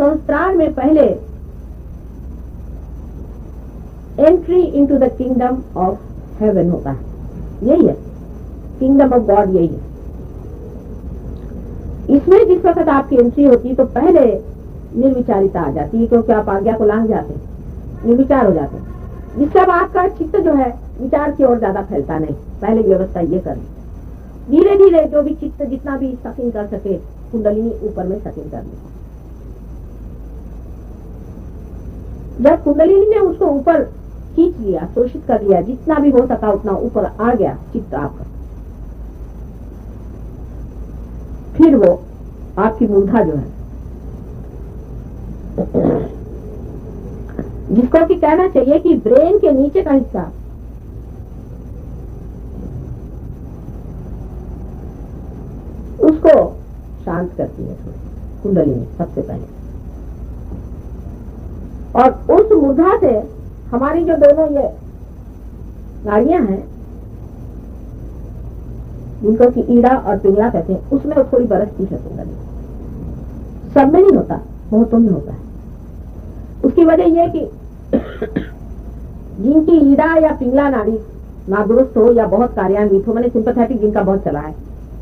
सहस्त्रार में पहले entry into the kingdom of haven होता है, यही है किंगडम ऑफ गॉड, यही है। इसमें जिस वक्त आपकी एंट्री होती है तो पहले निर्विचारिता आ जाती है, क्योंकि आप आज्ञा को लांघ जाते हैं, निर्विचार हो जाते हैं, जिससे अब आपका चित्त जो है विचार की ओर ज्यादा फैलता नहीं। पहले व्यवस्था ये करनी, धीरे धीरे जो भी चित्त जितना भी सकिंग कर सके कुंडलिनी ऊपर में सकिंग कर ली। जब कुंडलिनी ने उसको ऊपर खींच लिया, शोषित कर लिया, जितना भी हो सका उतना ऊपर आ गया चित्त आपका, फिर वो आपकी मूर्धा जो है, जिसको कि कहना चाहिए कि ब्रेन के नीचे का हिस्सा, उसको शांत करती है कुंडलिनी सबसे पहले। और उस मूर्धा से हमारी जो दोनों ये नाड़ियां हैं, जिनको कि ईड़ा और पिंगला कहते हैं, उसमें वो थोड़ी बरसती है कुंडली। सब में नहीं होता, बहुतों में होता है। उसकी वजह यह कि जिनकी ईड़ा या पिंगला नाड़ी नादुरुस्त हो या बहुत कार्यान्वित हो, मैंने सिंपैथेटिक जिनका बहुत चला है,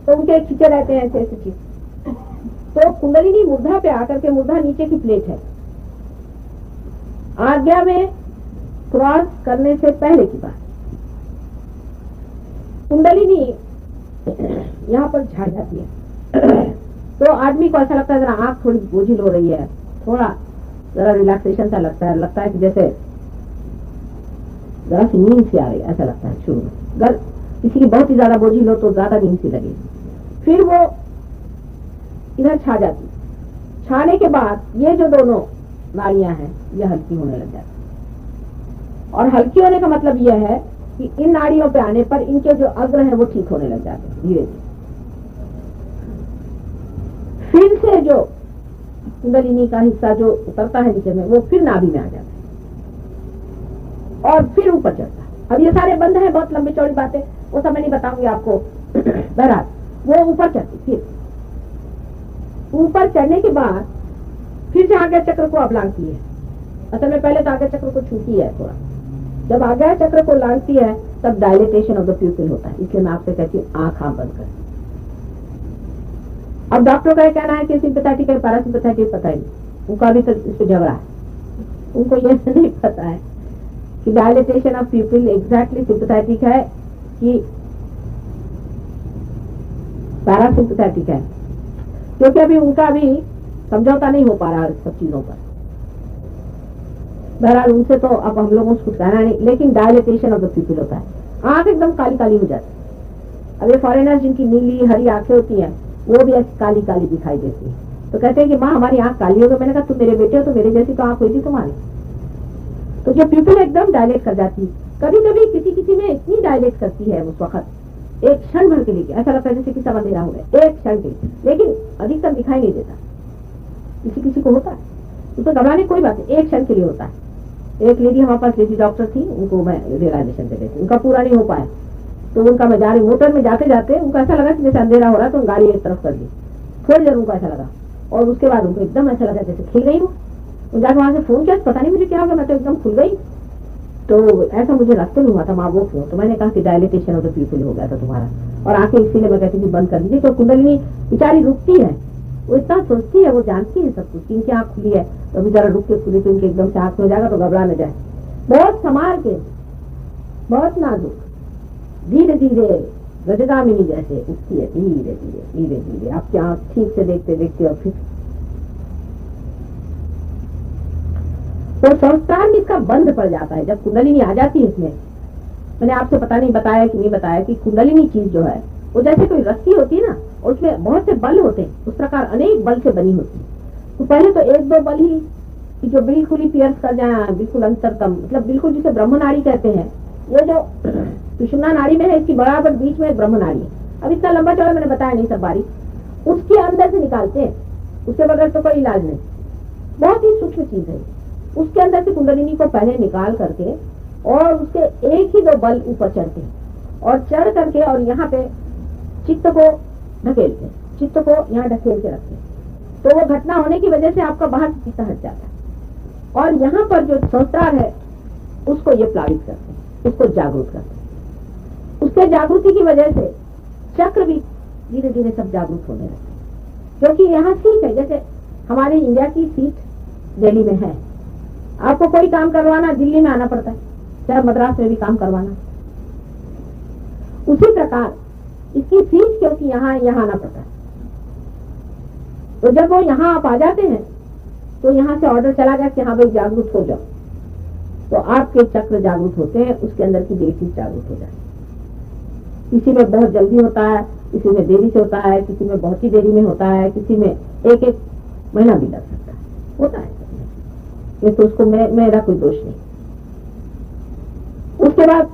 तो उनके खींचे रहते हैं ऐसे ऐसे चीज। तो कुंडलिनी मूर्धा पे आकर के, मूर्धा नीचे की प्लेट है, आज्ञा में क्रॉस करने से पहले की बात, कुंडलिनी यहाँ पर झाड़ जाती है। तो आदमी को ऐसा लगता है जरा आंख थोड़ी बोझिल हो रही है, थोड़ा जरा रिलैक्सेशन सा लगता है कि जैसे जरा सी नींद सी आ रही है, ऐसा लगता है शुरू में। अगर किसी की बहुत ही ज्यादा बोझिल हो तो ज्यादा नींद सी लगेगी, फिर वो इधर छा जाती। छाने के बाद ये जो दोनों नाड़ियां हैं ये हल्की होने लग जाती, और हल्की होने का मतलब यह है कि इन नाड़ियों पे आने पर इनके जो अग्र है वो ठीक होने लग जाते हैं धीरे धीरे। फिर से जो कुंडलिनी का हिस्सा जो उतरता है नीचे में, वो फिर नाभि में आ जाता है और फिर ऊपर चढ़ता है। अब ये सारे बंद है, बहुत लंबी चौड़ी बातें, वो सब मैं नहीं बताऊंगी आपको। बहरहाल वो ऊपर चढ़ती, फिर ऊपर चढ़ने के बाद फिर से आज्ञा चक्र को अब लांघती है। असल में पहले तो आज्ञा चक्र को छूती है थोड़ा, जब आज्ञा चक्र को लांघती है तब डायलेटेशन ऑफ द प्यूपिल होता है। इसलिए मैं आपसे कहती हूँ आंख बंद कर। अब डॉक्टर का कहना है कि सिंपैथेटिक है पैरासिम्पैथेटिक, पता ही नहीं, उनका भी तो इस पे झगड़ा है। उनको ये नहीं पता है कि डायलेटेशन ऑफ प्यूपिल एग्जैक्टली सिंपैथेटिक है कि पैरासिम्पैथेटिक है, क्योंकि अभी उनका भी समझौता नहीं हो पा रहा है सब चीजों पर। बहरहाल उनसे तो अब हम लोगों को कुछ कहना नहीं, लेकिन डायलेटेशन ऑफ द प्यूपिल होता है, आंख एकदम काली काली हो जाती है। अब ये फॉरेनर्स जिनकी नीली हरी आंखें होती हैं वो भी ऐसी काली काली दिखाई देती है, तो कहते हैं कि माँ हमारी आंख काली हो गई। मैंने कहा तुम मेरे बेटे हो तो मेरे जैसी तो आंख हुई थी तुम्हारी। तो जो प्यूपिल एकदम डायलेट कर जाती है, कभी कभी किसी किसी में इतनी डायलेट करती है उस वक्त एक क्षण भर के लिए, ऐसा लगता है जैसे कि सब अंधेरा हो गया एक क्षण के लिए, लेकिन अधिकतर दिखाई नहीं देता। किसी किसी को होता है, उसको घबराने कोई बात नहीं, एक क्षण के लिए होता है। एक लेडी हमारे पास लेडी डॉक्टर थी, उनको मैं रियलाइजेशन दे देती, उनका पूरा नहीं हो पाया, तो उनका मैं जा रही मोटर में जाते जाते उनको ऐसा लगा कि जैसे अंधेरा हो रहा है, तो गाड़ी एक तरफ कर दी, थोड़ी देर उनको ऐसा लगा, और उसके बाद उनको एकदम ऐसा लगा जैसे खिल गई हूँ। जाकर वहां से फोन किया, पता नहीं मुझे क्या होगा, मैं तो एकदम खुल गई। तो ऐसा मुझे रास्ते में हुआ था, माँ वो क्यों? तो मैंने कहा कि डायलिटेशन ऑफ द प्यूपिल हो गया था तुम्हारा, और आंखें इसीलिए मैं कहती थी बंद कर दीजिए। तो कुंडलिनी बेचारी रुकती है, वो इतना सोचती है, वो जानती है सब कुछ, इनकी आंख खुली है तो अभी जरा रुक के खुली तो इनके एकदम से आंख हो जाएगा, तो घबरा न जाए। बहुत संभाल के, बहुत नाजुक, धीरे धीरे गजगामिनी जैसे उठती है, धीरे धीरे धीरे धीरे आपकी आंख ठीक से देखते देखते, और फिर तो संस्कार में इसका बंद पड़ जाता है जब कुंडलिनी आ जाती है। इसमें मैंने आपसे पता नहीं बताया कि नहीं बताया कि कुंडलिनी चीज जो है वो जैसे कोई रस्सी होती है ना, और उसमें बहुत से बल होते हैं, उस प्रकार अनेक बल से बनी होती है। तो पहले तो एक दो बल ही जो बिल्कुल ही पियर्स कर जाए, बिल्कुल अंतरतम, मतलब बिल्कुल जिसे ब्रह्म नाड़ी कहते हैं। ये जो सुषुम्ना नाड़ी में है, इसकी बराबर बीच में ब्रह्म नाड़ी है। अब इतना लंबा चौड़ा मैंने बताया नहीं सब बारी, उसके अंदर से निकालते हैं, उसके बगैर तो कोई इलाज नहीं। बहुत ही सूक्ष्म चीज है। उसके अंदर से कुंडलिनी को पहले निकाल करके, और उसके एक ही दो बल ऊपर चढ़ते हैं, और चढ़ करके और यहाँ पे चित्त को ढकेलते हैं, चित्त को यहाँ ढकेल के रखते हैं, तो वो घटना होने की वजह से आपका बाहर चित्त हट जाता है। और यहाँ पर जो संस्कार है उसको ये प्लावित करते हैं, उसको जागरूक करते हैं। उसके जागृति की वजह से चक्र भी धीरे धीरे सब जागरूक होने लगते हैं। क्योंकि यहाँ सीट है, जैसे हमारे इंडिया की सीट दिल्ली में है, आपको कोई काम करवाना दिल्ली में आना पड़ता है, चाहे मद्रास में भी काम करवाना। उसी प्रकार इसकी सीट क्योंकि यहाँ आना पड़ता है, तो जब वो यहाँ आप आ जाते हैं तो यहाँ से ऑर्डर चला गया कि हाँ भाई जागरूक हो जाओ, तो आपके चक्र जागरूक होते हैं, उसके अंदर की देवी जागरूक हो जाती है। किसी में बहुत जल्दी होता है, किसी में देरी से होता है, किसी में बहुत ही देरी में होता है, किसी में एक महीना भी लग सकता है, होता है ये, तो उसको मेरा कोई दोष नहीं। उसके बाद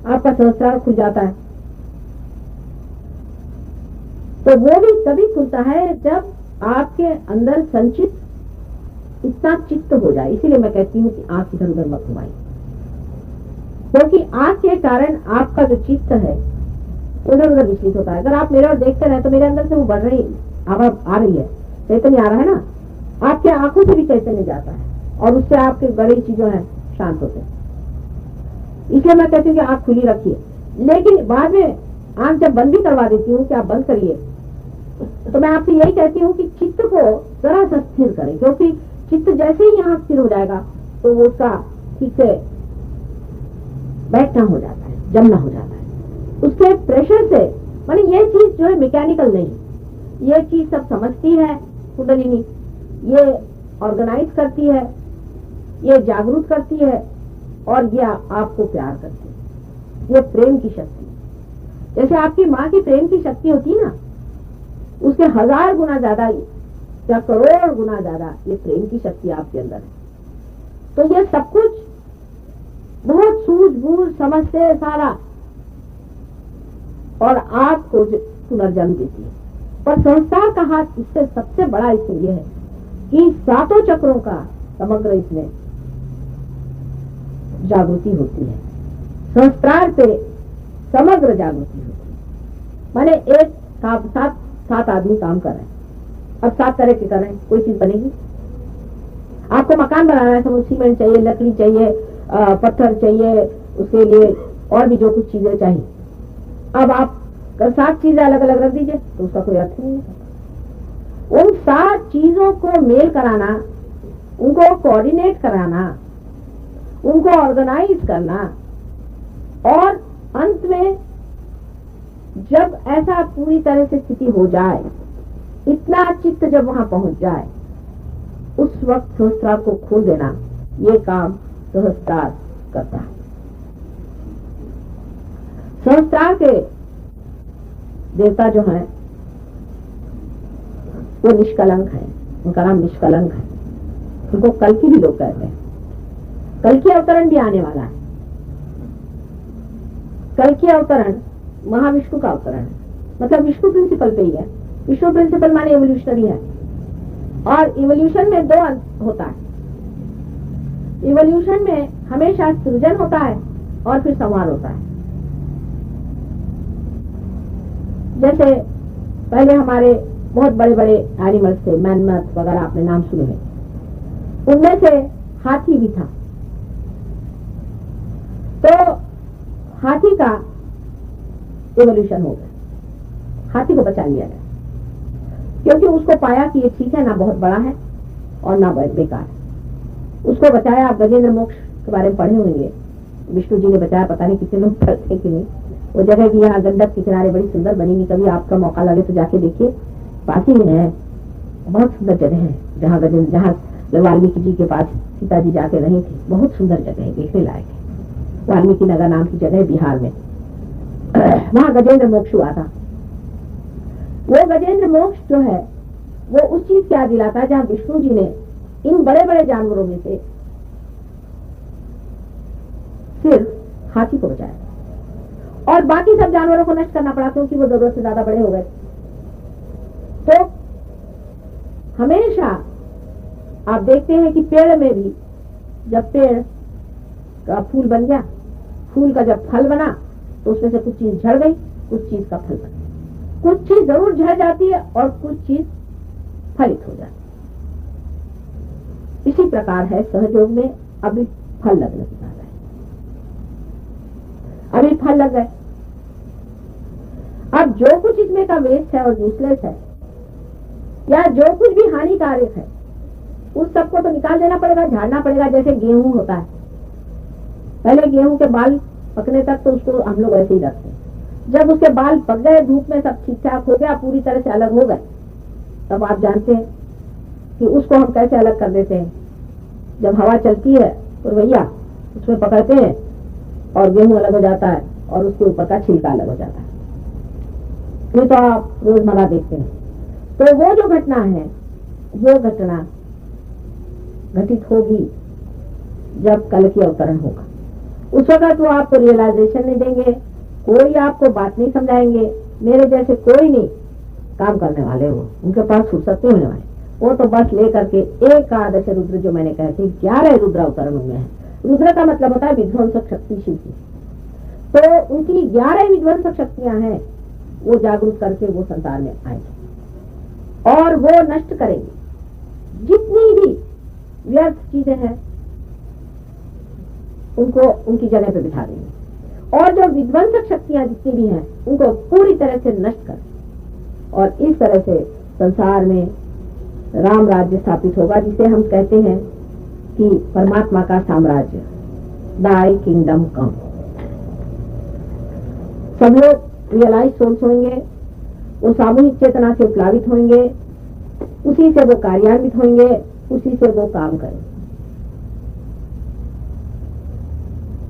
आपका सहस्त्रार खुल जाता है, तो वो भी तभी खुलता है जब आपके अंदर संचित इतना चित्त हो जाए। इसीलिए मैं कहती हूँ कि आंख इधर उधर मत घुमाइए, क्योंकि आंख के कारण आपका जो चित्त है उधर उधर विचलित होता है। अगर आप मेरे और देखते रहे तो मेरे अंदर से वो बढ़ रही आवाज आ रही है, चैतन्य आ रहा है ना, आपके आंखों से भी चैतन्य जाता है और उससे आपके बड़ी चीजों है शांत होते हैं। इसलिए मैं कहती हूँ कि आंख खुली रखिए, लेकिन बाद में आंख जब बंद भी करवा देती हूँ कि आप बंद करिए, तो मैं आपसे यही कहती हूँ कि चित्त को जरा सा स्थिर करें, क्योंकि चित्त जैसे ही यहाँ स्थिर हो जाएगा तो वो उसका ठीक से बैठना हो जाता है, जमना हो जाता है। उसके प्रेशर से, माने ये चीज जो है मैकेनिकल नहीं, ये चीज सब समझती है कुंडलिनी, ये ऑर्गेनाइज करती है, ये जागरूक करती है और ये आपको प्यार करती है। ये प्रेम की शक्ति, जैसे आपकी माँ की प्रेम की शक्ति होती है ना, उसके 1000 गुना ज्यादा या करोड़ गुना ज्यादा ये प्रेम की शक्ति आपके अंदर है। तो ये सब कुछ बहुत सूझबूझ समझ से सारा और आपको पुनर्जन्म देती है। पर संस्कार का हाथ इससे सबसे बड़ा इसमें यह है कि 7 चक्रों का समग्र इसमें जागृति होती है, संस्कार पे समग्र जागृति होती है। माने एक सात आदमी काम कर रहे हैं, अब 7 तरह के कर रहे हैं, कोई चीज बनेगी? आपको मकान बनाना है, समझ सीमेंट चाहिए, लकड़ी चाहिए, पत्थर चाहिए, उसके लिए और भी जो कुछ चीजें चाहिए। अब आप 7 चीजें अलग अलग रख दीजिए तो उसका कोई अर्थ नहीं है। उन 7 चीजों को मेल कराना, उनको कोऑर्डिनेट कराना, उनको ऑर्गेनाइज करना, और अंत में जब ऐसा पूरी तरह से स्थिति हो जाए, इतना चित्त जब वहां पहुंच जाए, उस वक्त सहस्त्रार को खोल देना, ये काम सहस्त्रार करता है। सहस्त्रार के देवता जो हैं वो निष्कलंक है, उनका नाम निष्कलंक है। उनको कल्कि भी लोग कहते हैं। कल्कि अवतरण भी आने वाला है। कल्कि अवतरण महाविष्णु का अवतरण है, मतलब विष्णु प्रिंसिपल पे ही है। विष्णु प्रिंसिपल माने इवोल्यूशनरी है, और इवोल्यूशन में 2 अंत होता है। इवोल्यूशन में हमेशा सृजन होता है और फिर संहार होता है। जैसे पहले हमारे बहुत बड़े बड़े एनिमल्स थे, मैमथ वगैरह आपने नाम सुने हैं, उनमें से हाथी भी था। तो हाथी का इवोल्यूशन हो गया, हाथी को बचा लिया गया, क्योंकि उसको पाया कि ये ठीक है, ना बहुत बड़ा है और ना बेकार है, उसको बचाया। आप गजेंद्र मोक्ष के बारे में पढ़े होंगे, विष्णु जी ने बताया, पता नहीं कितने लोग पढ़ते कि नहीं। वो जगह भी यहाँ गंडक के किनारे बड़ी सुंदर बनी हुई, कभी आपका मौका लगे तो जाके देखिए, पास ही में है, बहुत सुंदर जगह है, जहाँ जहाँ वाल्मीकि जी के पास सीता जी जाके रही थी, बहुत सुंदर जगह है, देखने लायक है। वाल्मीकि नगर नाम की जगह है बिहार में, वहां गजेंद्र मोक्ष हुआ था। वो गजेंद्र मोक्ष जो है वो उस चीज क्या दिलाता है जहाँ विष्णु जी ने इन बड़े बड़े जानवरों में से सिर्फ हाथी को बचाया और बाकी सब जानवरों को नष्ट करना पड़ा, क्योंकि वो जरूरत से ज्यादा बड़े हो गए। तो हमेशा आप देखते हैं कि पेड़ में भी जब पेड़ का फूल बन गया, फूल का जब फल बना तो उसमें से कुछ चीज झड़ गई, कुछ चीज का फल बना। कुछ चीज जरूर झड़ जाती है और कुछ चीज फलित हो जाती। इसी प्रकार है सहयोग में अभी फल लगने की बात है। अभी फल लग गए, अब जो कुछ इसमें का वेस्ट है और यूजलेस है या जो कुछ भी हानिकारक है उस सबको तो निकाल देना पड़ेगा, झाड़ना पड़ेगा। जैसे गेहूं होता है, पहले गेहूं के बाल पकने तक तो उसको हम लोग ऐसे ही रखते हैं। जब उसके बाल पक गए, धूप में सब ठीक ठाक हो गया, पूरी तरह से अलग हो गए, तब आप जानते हैं कि उसको हम कैसे अलग कर देते हैं। जब हवा चलती है तो भैया उसमें पकड़ते हैं और गेहूं अलग हो जाता है और उसके ऊपर का छिलका अलग हो जाता है। ये तो आप रोजमर्रा देखते हैं। तो वो जो घटना है, वो घटना घटित होगी जब कल की अवतरण होगा। उस वक्त वो आपको रियलाइजेशन नहीं देंगे, कोई आपको बात नहीं समझाएंगे, मेरे जैसे कोई नहीं काम करने वाले, वो उनके पास फुर्सत नहीं होने वाले। वो तो बस लेकर के एकादश रुद्र, जो मैंने कहे थे 11 रुद्र अवतरण में है। रुद्र का मतलब होता है विध्वंसक शक्ति, शिव की। तो उनकी 11 विध्वंसक शक्तियां हैं, वो जागरूक करके वो संसार में आएंगे और वो नष्ट करेंगे जितनी भी व्यर्थ चीजें हैं, उनको उनकी जगह पे बिठा देंगे और जो विध्वंसक शक्तियां जितनी भी हैं उनको पूरी तरह से नष्ट कर, और इस तरह से संसार में राम राज्य स्थापित होगा, जिसे हम कहते हैं कि परमात्मा का साम्राज्य, दाई किंगडम कम। सब लोग रियलाइज सोल्स होंगे, वो सामूहिक चेतना से प्लावित होंगे, उसी से वो कार्यान्वित होंगे, उसी से वो काम करेंगे।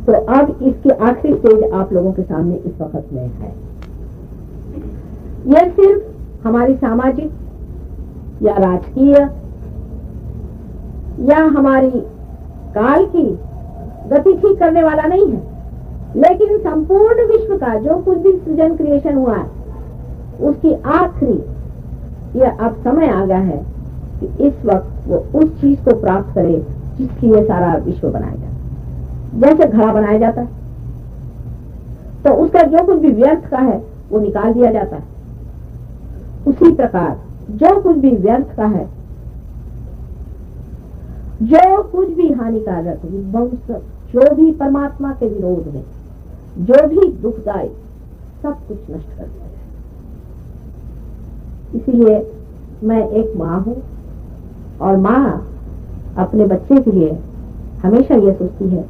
तो अब इसकी आखिरी स्टेज आप लोगों के सामने इस वक्त में है। यह सिर्फ हमारी सामाजिक या राजकीय या हमारी काल की गति ठीक करने वाला नहीं है, लेकिन संपूर्ण विश्व का जो कुछ भी सृजन क्रिएशन हुआ है उसकी आखिरी यह अब समय आ गया है कि इस वक्त वो उस चीज को प्राप्त करे जिसकी ये सारा विश्व बनाया जाता है। जैसे घड़ा बनाया जाता है तो उसका जो कुछ भी व्यर्थ का है वो निकाल दिया जाता है, उसी प्रकार जो कुछ भी व्यर्थ का है, जो कुछ भी हानिकारक, विध्वंसक, जो भी परमात्मा के विरोध में, जो भी दुखदायी, सब कुछ नष्ट कर दिया जाए। इसीलिए मैं एक माँ हूं और माँ अपने बच्चे के लिए हमेशा ये सोचती है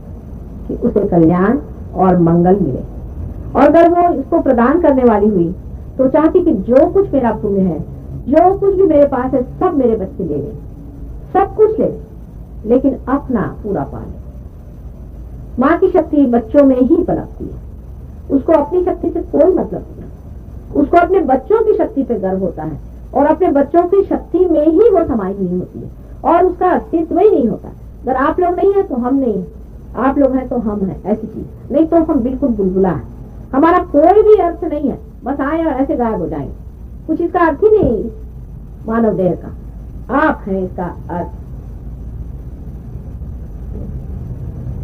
कि उसे कल्याण और मंगल मिले, और अगर वो इसको प्रदान करने वाली हुई तो चाहती कि जो कुछ मेरा पुण्य है, जो कुछ भी मेरे पास है, सब मेरे बच्चे ले लें, सब कुछ ले, लेकिन अपना पूरा पाले। माँ की शक्ति बच्चों में ही पनपती है, उसको अपनी शक्ति से कोई मतलब नहीं, उसको अपने बच्चों की शक्ति पे गर्व होता है और अपने बच्चों की शक्ति में ही वो समाई हुई होती है और उसका अस्तित्व ही नहीं होता। अगर आप लोग नहीं है तो हम नहीं, आप लोग हैं तो हम हैं, ऐसी चीज नहीं तो हम बिल्कुल बुलबुला है, हमारा कोई भी अर्थ नहीं है, बस आए और ऐसे गायब हो जाएंगे, कुछ इसका अर्थ ही नहीं मानव देह का। आप हैं इसका अर्थ।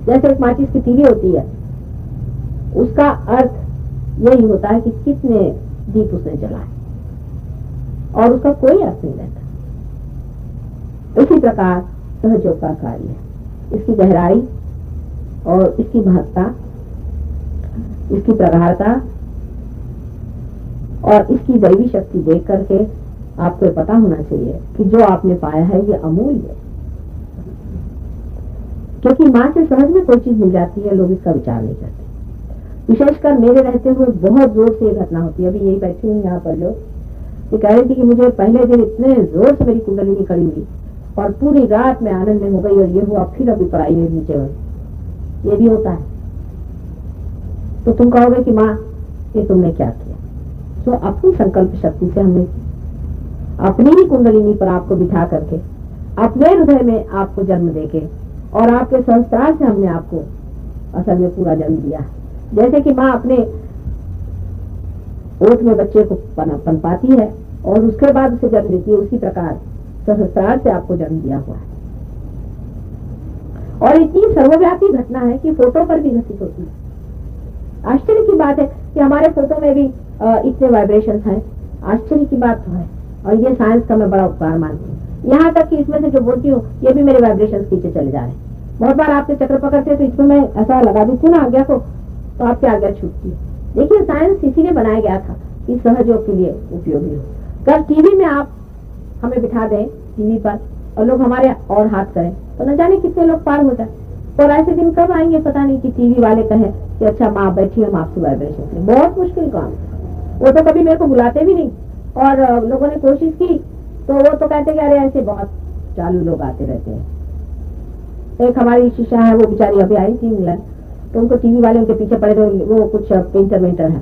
जैसे एक माचिस की तीली होती है, उसका अर्थ यही होता है कि कितने दीप उसने जलाए, और उसका कोई अर्थ नहीं रहता। इसी प्रकार सहयोग का कार्य है, इसकी गहराई और इसकी महत्ता, इसकी प्रगाढ़ता और इसकी दैवी शक्ति देख करके आपको पता होना चाहिए कि जो आपने पाया है ये अमूल्य है। क्योंकि माँ से सहज में कोई चीज मिल जाती है, लोग इसका विचार नहीं करते। विशेषकर मेरे रहते हुए बहुत जोर से ये घटना होती है। अभी यही बैठी हूँ यहाँ पर लोग, ये कह रही थी कि मुझे पहले दिन इतने जोर से मेरी कुंडलिनी खड़ी हुई और पूरी रात में आनंद में हो गई, और ये हुआ फिर अभी पढ़ाई में नीचे हुई। ये भी होता है। तो तुम कहोगे कि माँ ये तुमने क्या किया? तो अपनी संकल्प शक्ति से हमने अपनी ही कुंडलिनी पर आपको बिठा करके, अपने हृदय में आपको जन्म देके और आपके संस्कार से हमने आपको असल में पूरा जन्म दिया। जैसे कि माँ अपने ओठ में बच्चे को पनपाती है और उसके बाद उसे जन्म देती है, उसी प्रकार सहस्त्रार से आपको जन्म दिया हुआ है। और इतनी सर्वव्यापी घटना है कि फोटो पर भी घटित होती है। आश्चर्य की बात है कि हमारे फोटो में भी इतने वाइब्रेशंस हैं। आश्चर्य की बात तो है और ये साइंस का मैं बड़ा उपकार मानती हूँ। यहाँ तक कि इसमें से जो बोलती हूँ ये भी मेरे वाइब्रेशन पीछे चले जा रहे हैं। बहुत बार आपके चक्र पकड़ते तो इसमें मैं ऐसा लगा देती हूँ ना आज्ञा को, तो आपकी आज्ञा छूटती है। देखिए साइंस इसीलिए बनाया गया था कि सहयोग के लिए उपयोगी हो। कल टीवी में आप हमें बिठा दें टीवी पर और लोग हमारे और हाथ करें तो न जाने कितने लोग पार हो जाए। और ऐसे दिन कब आएंगे पता नहीं कि टीवी वाले कहें कि अच्छा माँ बैठी हम आपसे वाइब्रेशन करें। बहुत मुश्किल काम है। वो तो कभी मेरे को बुलाते भी नहीं, और लोगों ने कोशिश की तो वो तो कहते कि अरे ऐसे बहुत चालू लोग आते रहते हैं। एक हमारी शिष्या है, वो बेचारी अभी आई थी इंग्लैंड, तो उनको टीवी वाले उनके पीछे पड़े थे, वो कुछ पेंटर वेंटर है,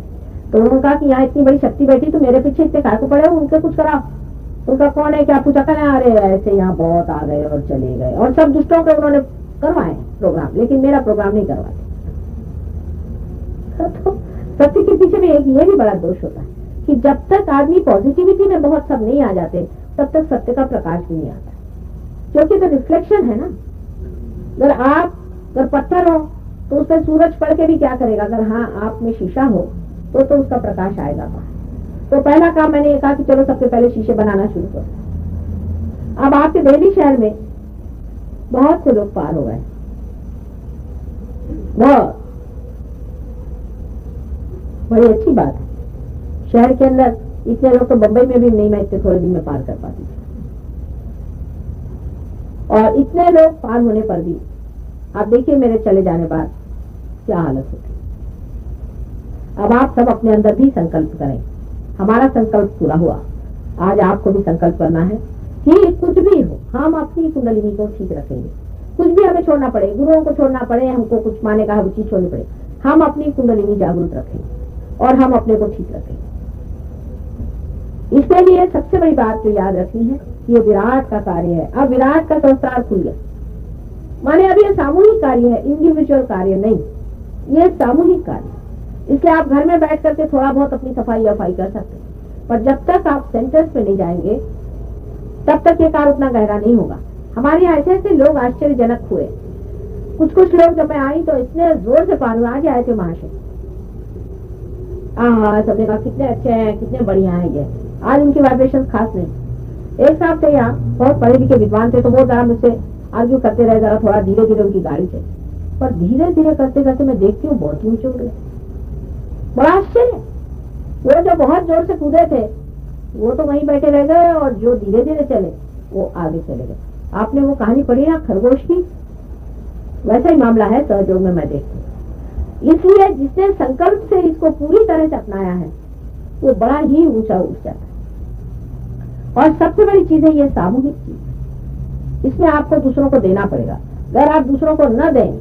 तो उन्होंने कहा कि यहाँ इतनी बड़ी शक्ति बैठी तो मेरे पीछे इतने काय को पड़े हो, उनके कुछ कराओ। उनका कौन है क्या पूछा, कहना अरे ऐसे यहाँ बहुत आ गए और चले गए, और सब दुष्टों के उन्होंने करवाए प्रोग्राम, लेकिन मेरा प्रोग्राम नहीं करवाते। तो सत्य के पीछे में एक ये भी बड़ा दोष होता है कि जब तक आदमी पॉजिटिविटी में बहुत सब नहीं आ जाते तब तक सत्य का प्रकाश भी नहीं आता, क्योंकि तो रिफ्लेक्शन है ना। अगर पत्थर हो तो उस पर सूरज पड़ के भी क्या करेगा, अगर हाँ आप में शीशा हो तो उसका प्रकाश आएगा बाहर। तो पहला काम मैंने ये कहा कि चलो सबसे पहले शीशे बनाना शुरू करो। अब आपके दिल्ली शहर में बहुत से लोग पार हो गए, बहुत बड़ी अच्छी बात है। शहर के अंदर इतने लोग तो बंबई में भी नहीं, मैं इतने थोड़े दिन में पार कर पाती थी। और इतने लोग पार होने पर भी आप देखिए मेरे चले जाने बाद क्या हालत होती। अब आप सब अपने अंदर भी संकल्प करें। हमारा संकल्प पूरा हुआ, आज आपको भी संकल्प करना है कि कुछ भी हो हम अपनी कुंडलिनी को ठीक रखेंगे। कुछ भी हमें छोड़ना पड़े, गुरुओं को छोड़ना पड़े, हमको कुछ माने का चीज छोड़नी पड़े, हम अपनी कुंडलिनी जागरूक रखेंगे और हम अपने को ठीक रखेंगे। इसके लिए सबसे बड़ी बात जो याद रखनी है, ये विराट का कार्य है। अब विराट का संस्कार खुल गया, माने अब ये सामूहिक कार्य है, इंडिविजुअल कार्य नहीं, ये सामूहिक कार्य। इसलिए आप घर में बैठ करके थोड़ा बहुत अपनी सफाई वफाई कर सकते हैं, पर जब तक आप सेंटर्स पे नहीं जाएंगे तब तक ये कार्य उतना गहरा नहीं होगा। हमारे यहाँ ऐसे ऐसे लोग आश्चर्यजनक हुए। कुछ लोग जब मैं आई तो इतने जोर से पार हुआ, आज आए थे महाशय, सबने कहा कितने अच्छे हैं, कितने बढ़िया हैं ये। आज उनकी वाइब्रेशन खास नहीं। एक साहब थे यहाँ, बहुत पढ़े लिखे विद्वान थे, तो वो जरा मुझसे आर्ग्यू करते रहे, जरा थोड़ा धीरे धीरे उनकी गाड़ी से, पर धीरे धीरे करते करते मैं देखती हूँ बहुत ऊंचे उड़ गए। बड़ा आश्चर्य। वो जो बहुत जोर से कूदे थे वो तो वहीं बैठे रह गए, और जो धीरे धीरे चले वो आगे चले गए। आपने वो कहानी पढ़ी ना खरगोश की, वैसा ही मामला है सहयोग में मैं देखती हूँ। इसलिए जिसने संकल्प से इसको पूरी तरह से अपनाया है वो बड़ा ही ऊंचा उठ जाता है। और सबसे बड़ी चीज है ये सामूहिक चीज, इसमें आपको दूसरों को देना पड़ेगा। अगर आप दूसरों को न दें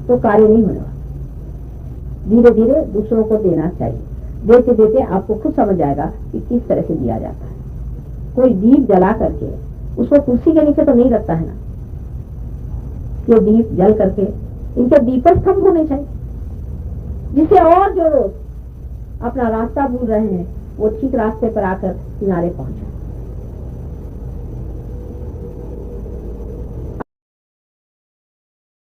तो कार्य नहीं होने वाला। धीरे धीरे दूसरों को देना चाहिए, देते देते आपको खुद समझ आएगा कि किस तरह से दिया जाता है। कोई दीप जला करके उसको कुर्सी के नीचे तो नहीं रखता है ना, ये दीप जल करके इनके दीपस्तंभ होने चाहिए, जिससे और जो अपना रास्ता भूल रहे हैं वो ठीक रास्ते पर आकर किनारे पहुंचे।